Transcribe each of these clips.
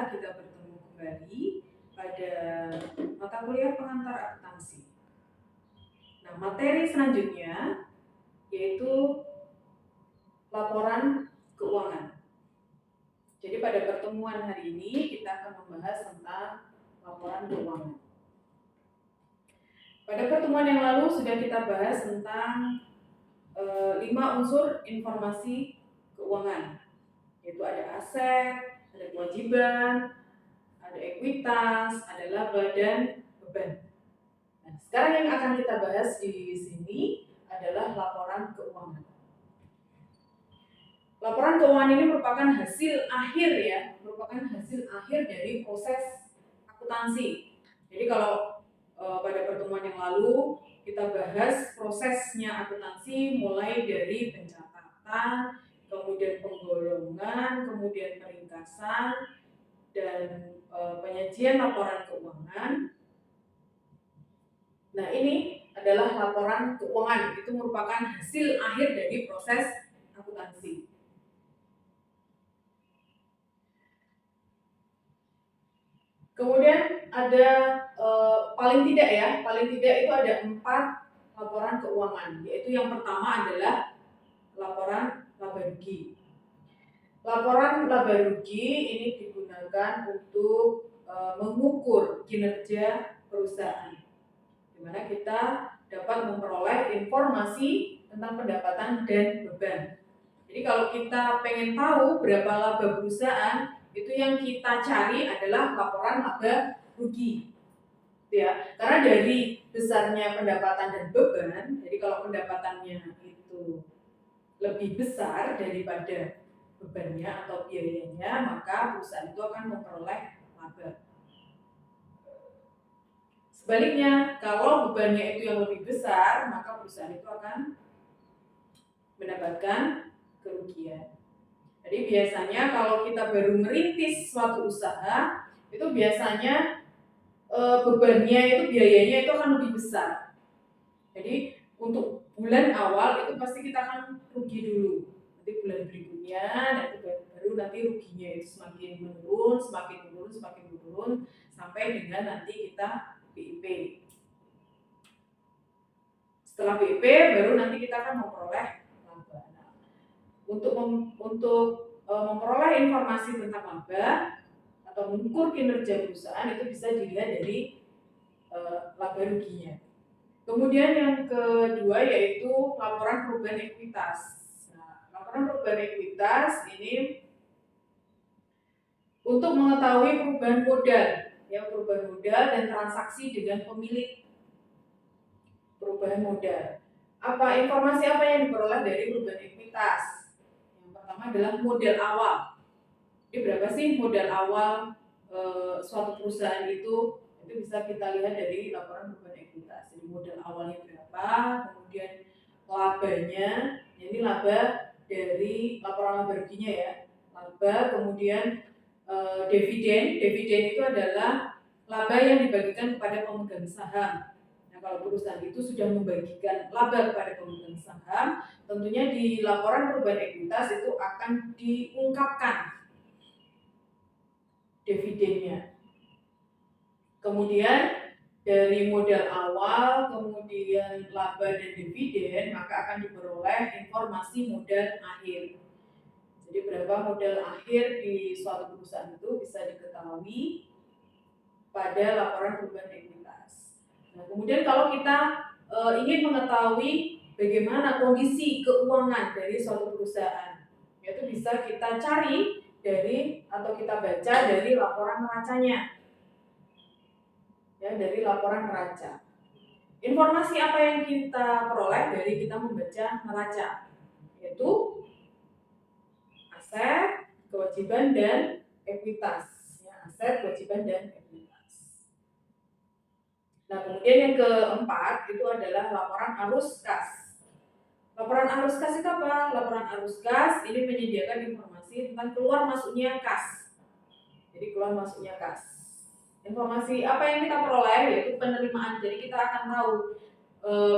kita bertemu kembali pada mata kuliah pengantar akuntansi. Nah, materi selanjutnya yaitu laporan keuangan. Jadi pada pertemuan hari ini kita akan membahas tentang laporan keuangan. Pada pertemuan yang lalu sudah kita bahas tentang 5 unsur informasi keuangan, yaitu ada aset, ada kewajiban, ada ekuitas, ada laba dan beban. Nah, sekarang yang akan kita bahas di sini adalah laporan keuangan. Laporan keuangan ini merupakan hasil akhir dari proses akuntansi. Jadi kalau pada pertemuan yang lalu kita bahas prosesnya akuntansi mulai dari pencatatan, kemudian penggolongan, kemudian peringkasan, dan penyajian laporan keuangan. Nah, ini adalah laporan keuangan, itu merupakan hasil akhir dari proses akuntansi. Kemudian ada paling tidak itu ada 4 laporan keuangan, yaitu yang pertama adalah laporan laba rugi. Laporan laba rugi ini digunakan untuk mengukur kinerja perusahaan, di mana kita dapat memperoleh informasi tentang pendapatan dan beban. Jadi kalau kita pengen tahu berapa laba perusahaan, itu yang kita cari adalah laporan laba rugi. Ya, karena dari besarnya pendapatan dan beban, jadi kalau pendapatannya itu lebih besar daripada bebannya atau biayanya, maka perusahaan itu akan memperoleh laba. Sebaliknya, kalau bebannya itu yang lebih besar, maka perusahaan itu akan mendapatkan kerugian. Jadi biasanya kalau kita baru merintis suatu usaha, itu biasanya bebannya itu, biayanya itu akan lebih besar. Jadi untuk bulan awal itu pasti kita akan rugi dulu. Nanti bulan berikutnya, nanti baru nanti ruginya itu semakin menurun, sampai dengan nanti kita BIP. Setelah BIP baru nanti kita akan memperoleh laba. Nah, untuk memperoleh informasi tentang laba atau mengukur kinerja perusahaan itu bisa dilihat dari laba ruginya. Kemudian yang kedua yaitu laporan perubahan ekuitas. Nah, laporan perubahan ekuitas ini untuk mengetahui perubahan modal dan transaksi dengan pemilik perubahan modal. Informasi apa yang diperoleh dari perubahan ekuitas? Yang pertama adalah modal awal. Jadi berapa sih modal awal suatu perusahaan itu bisa kita lihat dari laporan perubahan ekuitas. Jadi modal awalnya berapa, kemudian labanya, ini laba dari laporan laba ruginya ya. Laba, kemudian dividen itu adalah laba yang dibagikan kepada pemegang saham. Nah, kalau perusahaan itu sudah membagikan laba kepada pemegang saham, tentunya di laporan perubahan ekuitas itu akan diungkapkan dividennya. Kemudian dari modal awal, kemudian laba dan dividen, maka akan diperoleh informasi modal akhir. Jadi berapa modal akhir di suatu perusahaan itu bisa diketahui pada laporan perubahan ekuitas. Nah, kemudian kalau kita ingin mengetahui bagaimana kondisi keuangan dari suatu perusahaan, itu bisa kita cari dari atau kita baca dari laporan neracanya. Ya, dari laporan neraca. Informasi apa yang kita peroleh dari kita membaca neraca? Yaitu aset, kewajiban, dan ekuitas. Ya, aset, kewajiban, dan ekuitas. Nah, kemudian yang keempat itu adalah laporan arus kas. Laporan arus kas itu apa? Laporan arus kas ini menyediakan informasi tentang keluar masuknya kas. Jadi keluar masuknya kas. Informasi apa yang kita peroleh yaitu penerimaan. Jadi kita akan tahu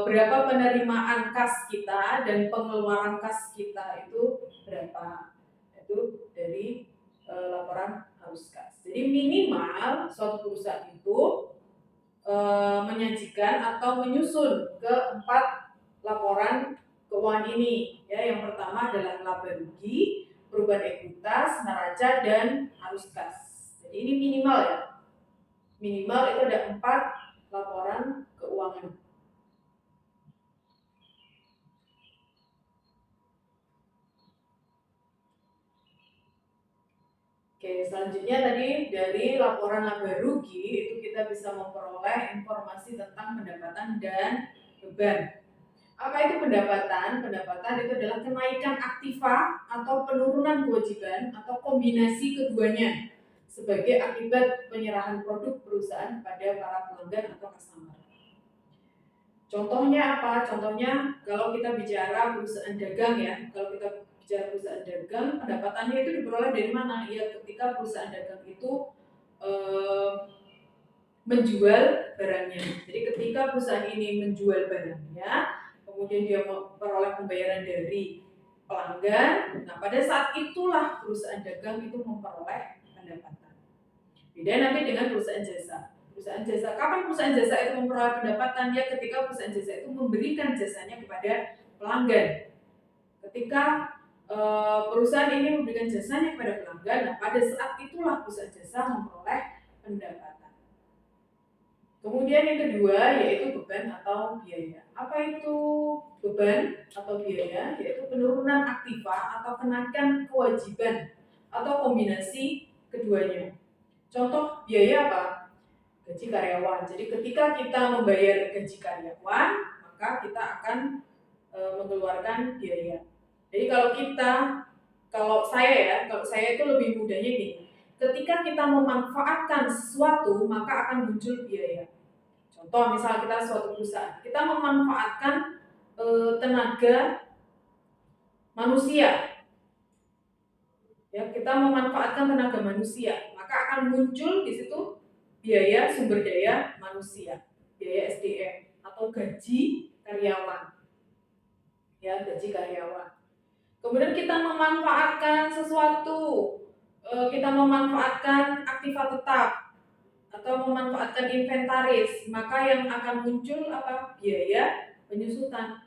berapa penerimaan kas kita dan pengeluaran kas kita itu berapa. Itu dari laporan arus kas. Jadi minimal suatu perusahaan itu menyajikan atau menyusun ke 4 laporan keuangan ini. Ya, yang pertama adalah laba rugi, perubahan ekuitas, neraca, dan arus kas. Jadi ini minimal ya. Minimal itu ada 4 laporan keuangan. Oke, selanjutnya tadi dari laporan laba rugi itu kita bisa memperoleh informasi tentang pendapatan dan beban. Apa itu pendapatan? Pendapatan itu adalah kenaikan aktiva atau penurunan kewajiban atau kombinasi keduanya sebagai akibat penyerahan produk perusahaan pada para pelanggan atau customer. Contohnya apa? Contohnya kalau kita bicara perusahaan dagang ya, kalau kita bicara perusahaan dagang, pendapatannya itu diperoleh dari mana? Ya ketika perusahaan dagang itu menjual barangnya. Jadi ketika perusahaan ini menjual barangnya, kemudian dia memperoleh pembayaran dari pelanggan, nah pada saat itulah perusahaan dagang itu memperoleh pendapatan. Beda nanti dengan perusahaan jasa. Perusahaan jasa, kapan perusahaan jasa itu memperoleh pendapatan? Ya ketika perusahaan jasa itu memberikan jasanya kepada pelanggan. Ketika perusahaan ini memberikan jasanya kepada pelanggan, nah pada saat itulah perusahaan jasa memperoleh pendapatan. Kemudian yang kedua yaitu beban atau biaya. Apa itu beban atau biaya? Yaitu penurunan aktiva atau kenaikan kewajiban atau kombinasi keduanya. Contoh biaya apa? Gaji karyawan. Jadi ketika kita membayar gaji karyawan, maka kita akan mengeluarkan biaya. Jadi kalau saya itu lebih mudahnya gini. Ketika kita memanfaatkan sesuatu, maka akan muncul biaya. Contoh misal kita suatu perusahaan, kita memanfaatkan tenaga manusia. Ya, kita memanfaatkan tenaga manusia, maka akan muncul di situ biaya sumber daya manusia, biaya SDM atau gaji karyawan. Ya, gaji karyawan. Kemudian kita memanfaatkan sesuatu, kita memanfaatkan aktiva tetap atau memanfaatkan inventaris, maka yang akan muncul apa? Biaya penyusutan.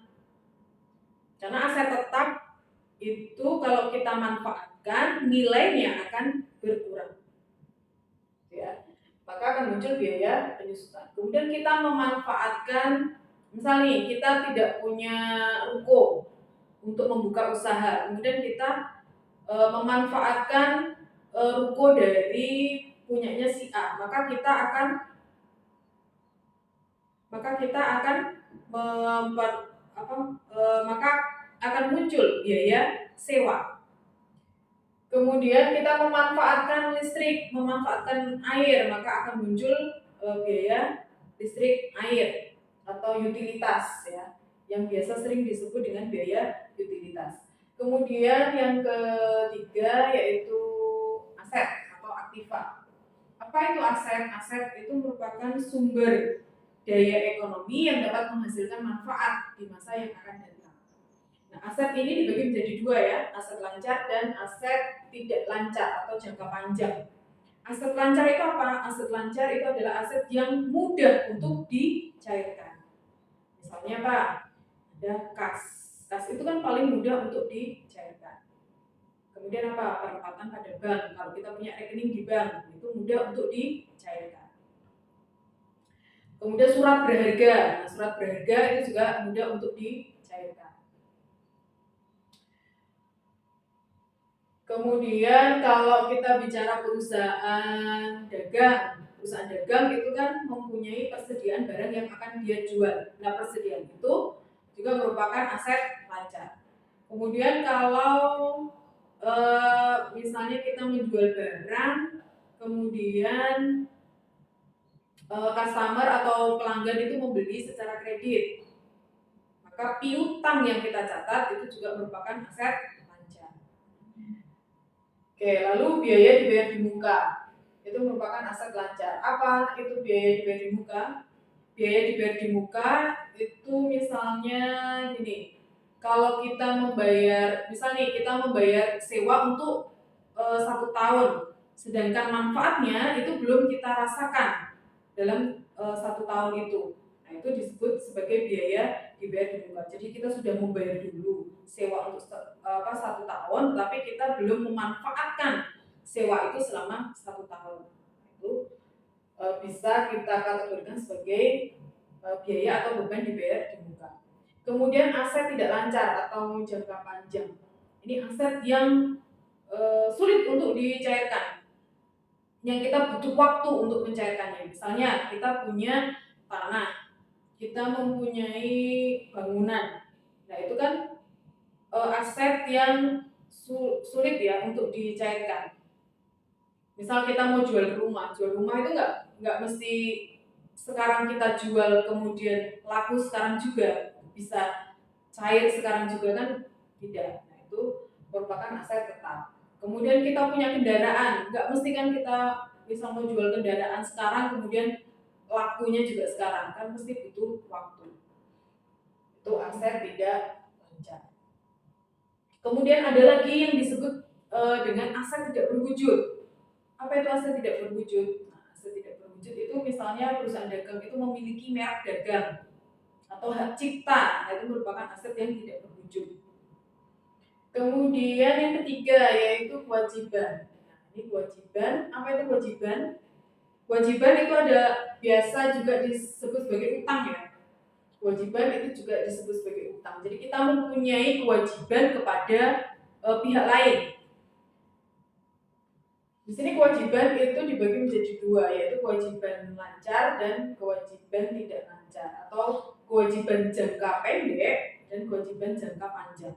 Karena aset tetap itu kalau kita manfaatkan nilainya akan berkurang. Ya. Maka akan muncul biaya penyusutan. Kemudian kita memanfaatkan, misalnya kita tidak punya ruko untuk membuka usaha, kemudian kita memanfaatkan ruko dari punyanya si A, maka kita akan muncul biaya sewa. Kemudian kita memanfaatkan listrik, memanfaatkan air, maka akan muncul biaya listrik air atau utilitas ya, yang biasa sering disebut dengan biaya utilitas. Kemudian yang ketiga yaitu aset atau aktiva. Apa itu aset? Aset itu merupakan sumber daya ekonomi yang dapat menghasilkan manfaat di masa yang akan datang. Nah, aset ini dibagi menjadi dua ya, aset lancar dan aset tidak lancar atau jangka panjang. Aset lancar itu apa? Aset lancar itu adalah aset yang mudah untuk dicairkan. Misalnya apa? Ada kas. Kas itu kan paling mudah untuk dicairkan. Kemudian apa? Penempatan pada bank. Kalau kita punya rekening di bank, itu mudah untuk dicairkan. Kemudian surat berharga. Nah, surat berharga itu juga mudah untuk dicairkan. Kemudian kalau kita bicara perusahaan dagang itu kan mempunyai persediaan barang yang akan dia jual. Nah, persediaan itu juga merupakan aset lancar. Kemudian kalau misalnya kita menjual barang, kemudian customer atau pelanggan itu membeli secara kredit, maka piutang yang kita catat itu juga merupakan aset lancar. Oke, lalu biaya dibayar di muka itu merupakan aset lancar. Apa itu biaya dibayar di muka? Biaya dibayar di muka itu misalnya gini, kalau kita membayar, misalnya kita membayar sewa untuk 1 tahun. sedangkan manfaatnya itu belum kita rasakan dalam 1 tahun itu. Nah, itu disebut sebagai biaya dibayar di muka. Jadi kita sudah membayar dulu sewa untuk 1 tahun, tapi kita belum memanfaatkan sewa itu selama 1 tahun. Itu bisa kita kategorikan sebagai biaya atau beban dibayar di muka. Kemudian aset tidak lancar atau jangka panjang. Ini aset yang sulit untuk dicairkan, yang kita butuh waktu untuk mencairkannya. Misalnya kita punya tanah, kita mempunyai bangunan. Nah, itu kan aset yang sulit ya untuk dicairkan. Misal kita mau jual rumah itu nggak mesti sekarang kita jual kemudian laku sekarang juga, bisa cair sekarang juga kan, tidak. Nah, itu merupakan aset tetap. Kemudian kita punya kendaraan, nggak mesti kan kita bisa mau jual kendaraan sekarang kemudian lakunya juga sekarang, kan mesti butuh waktu. Itu aset tidak lancar. Kemudian ada lagi yang disebut dengan aset tidak berwujud. Apa itu aset tidak berwujud? Nah, aset tidak berwujud itu misalnya perusahaan dagang itu memiliki merek dagang atau hak cipta. Nah, itu merupakan aset yang tidak berwujud. Kemudian yang ketiga yaitu kewajiban. Nah, ini kewajiban. Apa itu kewajiban? Kewajiban itu ada biasa juga disebut sebagai utang ya. Kewajiban itu juga disebut sebagai utang. Jadi kita mempunyai kewajiban kepada pihak lain. Di sini kewajiban itu dibagi menjadi dua, yaitu kewajiban lancar dan kewajiban tidak lancar, atau kewajiban jangka pendek dan kewajiban jangka panjang.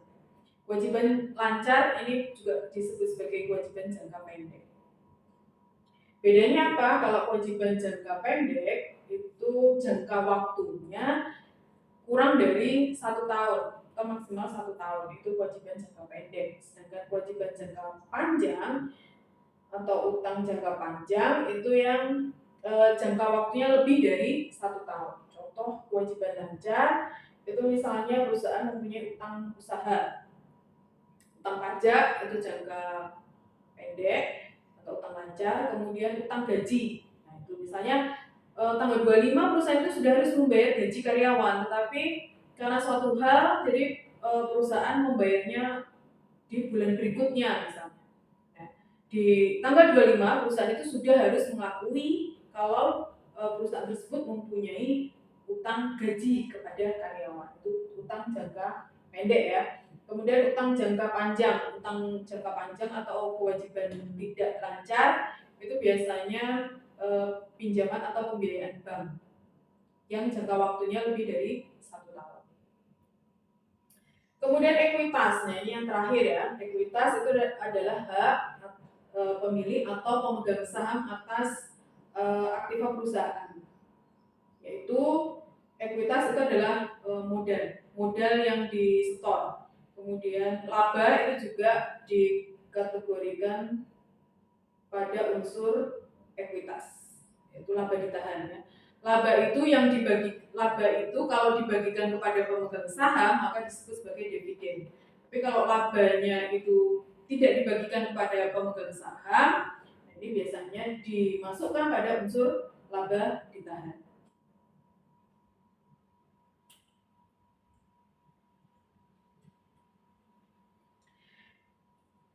Kewajiban lancar ini juga disebut sebagai kewajiban jangka pendek. Bedanya apa? Kalau kewajiban jangka pendek itu jangka waktunya kurang dari 1 tahun atau maksimal 1 tahun, itu kewajiban jangka pendek. Sedangkan kewajiban jangka panjang atau utang jangka panjang itu yang jangka waktunya lebih dari 1 tahun. Contoh kewajiban lancar itu misalnya perusahaan mempunyai utang usaha, utang pajak itu jangka pendek atau utang lancar. Kemudian utang gaji, nah itu misalnya tanggal 25 perusahaan itu sudah harus membayar gaji karyawan, tetapi karena suatu hal jadi perusahaan membayarnya di bulan berikutnya misalnya. Di tanggal 25 perusahaan itu sudah harus mengakui kalau perusahaan tersebut mempunyai utang gaji kepada karyawan. Itu utang jangka pendek ya. Kemudian utang jangka panjang atau kewajiban tidak lancar itu biasanya pinjaman atau pembiayaan bank yang jangka waktunya lebih dari 1 tahun. Kemudian ekuitas, nah ini yang terakhir ya. Ekuitas itu adalah hak pemilik atau pemegang saham atas aktiva perusahaan, yaitu ekuitas itu adalah modal yang di-store. Kemudian laba itu juga dikategorikan pada unsur ekuitas, yaitu laba ditahan ya. Laba itu kalau dibagikan kepada pemegang saham maka disebut sebagai dividen. Tapi kalau labanya itu tidak dibagikan kepada pemegang saham, ini biasanya dimasukkan pada unsur laba ditahan.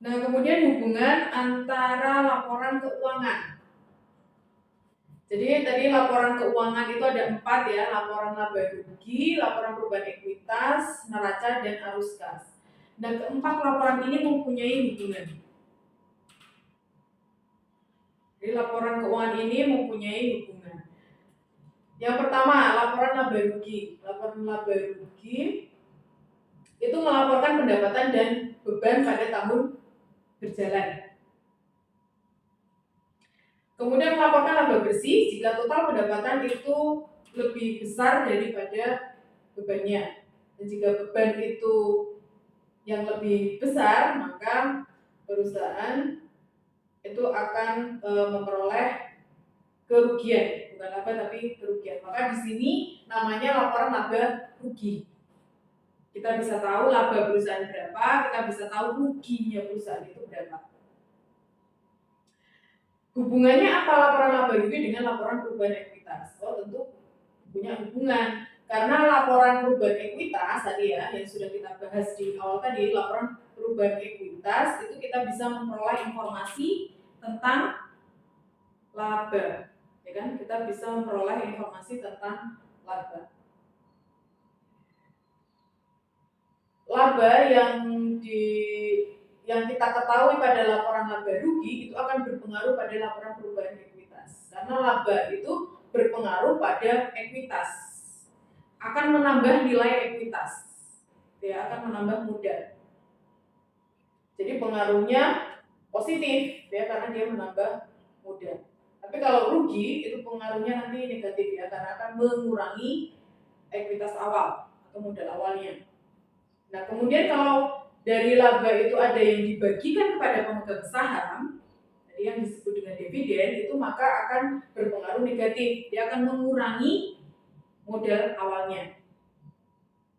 Nah, kemudian hubungan antara laporan keuangan. Jadi tadi laporan keuangan itu ada 4 ya, laporan laba rugi, laporan perubahan ekuitas, neraca, dan arus kas. Dan keempat laporan ini mempunyai hubungan. Jadi laporan keuangan ini mempunyai hubungan. Yang pertama, laporan laba rugi. Laporan laba rugi itu melaporkan pendapatan dan beban pada tahun berjalan. Kemudian melaporkan laba bersih jika total pendapatan itu lebih besar daripada bebannya. Dan jika beban itu yang lebih besar, maka perusahaan itu akan memperoleh kerugian, bukan laba tapi kerugian. Maka di sini namanya laporan laba rugi. Kita bisa tahu laba perusahaan berapa, kita bisa tahu ruginya perusahaan itu berapa. Hubungannya apa laporan laba rugi dengan laporan perubahan ekuitas? Oh, tentu punya hubungan. Karena laporan perubahan ekuitas tadi ya, yang sudah kita bahas di awal tadi, laporan perubahan ekuitas itu kita bisa memperoleh informasi tentang laba, ya kan? Kita bisa memperoleh informasi tentang laba. Laba yang kita ketahui pada laporan laba rugi itu akan berpengaruh pada laporan perubahan ekuitas. Karena laba itu berpengaruh pada ekuitas, akan menambah nilai ekuitas, ya, akan menambah modal. Jadi pengaruhnya positif, ya, karena dia menambah modal. Tapi kalau rugi itu pengaruhnya nanti negatif, ya, karena akan mengurangi ekuitas awal atau modal awalnya. Nah, kemudian kalau dari laba itu ada yang dibagikan kepada pemegang saham, jadi yang disebut dengan dividen, itu maka akan berpengaruh negatif. Dia akan mengurangi modal awalnya.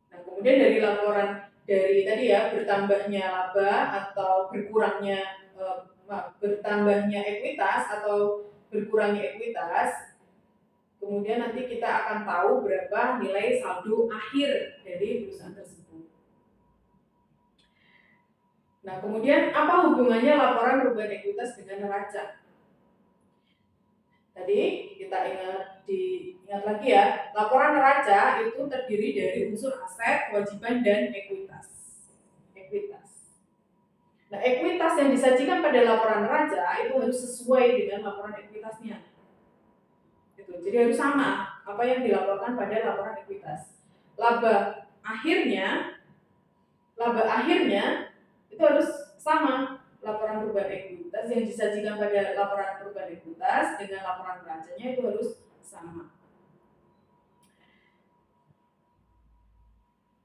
Nah, kemudian dari laporan dari tadi ya, bertambahnya laba atau bertambahnya ekuitas atau berkurangnya ekuitas, kemudian nanti kita akan tahu berapa nilai saldo akhir dari perusahaan tersebut. Nah, kemudian apa hubungannya laporan perubahan ekuitas dengan neraca? Tadi kita ingat lagi ya, laporan neraca itu terdiri dari unsur aset, kewajiban, dan ekuitas. Nah, ekuitas yang disajikan pada laporan neraca itu harus sesuai dengan laporan ekuitasnya. Gitu. Jadi harus sama apa yang dilaporkan pada laporan ekuitas. Laba akhirnya itu harus sama laporan perubahan ekuitas yang disajikan pada laporan perubahan ekuitas dengan laporan neracanya itu harus sama.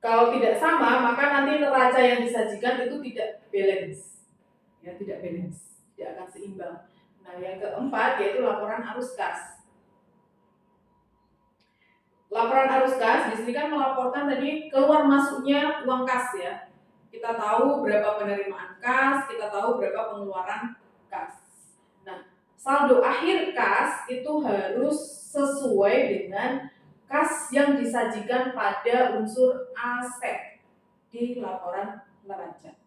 Kalau tidak sama, maka nanti neraca yang disajikan itu tidak balance, ya, tidak akan seimbang. Nah, yang keempat yaitu laporan arus kas. Laporan arus kas di sini kan melaporkan tadi keluar masuknya uang kas, ya. Kita tahu berapa penerimaan kas, kita tahu berapa pengeluaran kas. Nah, saldo akhir kas itu harus sesuai dengan kas yang disajikan pada unsur aset di laporan neraca.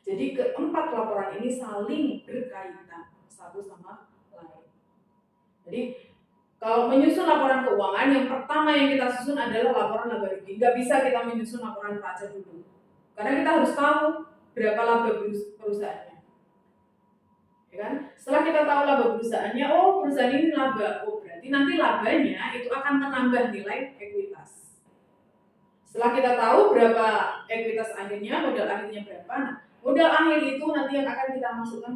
Jadi keempat laporan ini saling berkaitan satu sama lain. Jadi kalau menyusun laporan keuangan, yang pertama yang kita susun adalah laporan laba rugi. Nggak bisa kita menyusun laporan neraca dulu, karena kita harus tahu berapa laba perusahaannya, ya kan? Setelah kita tahu laba perusahaannya, oh perusahaan ini laba, oh berarti nanti labanya itu akan menambah nilai ekuitas. Setelah kita tahu berapa ekuitas akhirnya, modal akhirnya berapa, nah modal akhir itu nanti yang akan kita masukkan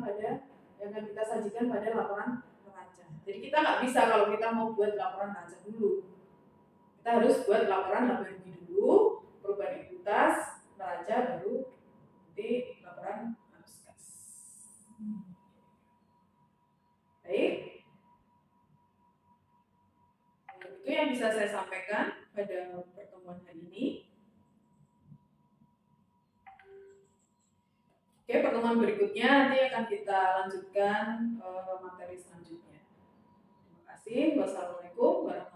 yang akan kita sajikan pada laporan neraca. Jadi kita nggak bisa kalau kita mau buat laporan neraca dulu, kita harus buat laporan laba rugi dulu, perubahan ekuitas, neraca, baru nanti laporan arus kas. Baik, itu yang bisa saya sampaikan pada pertemuan hari ini. Oke, pertemuan berikutnya nanti akan kita lanjutkan materi selanjutnya. Terima kasih. Wassalamualaikum warahmatullahi wabarakatuh.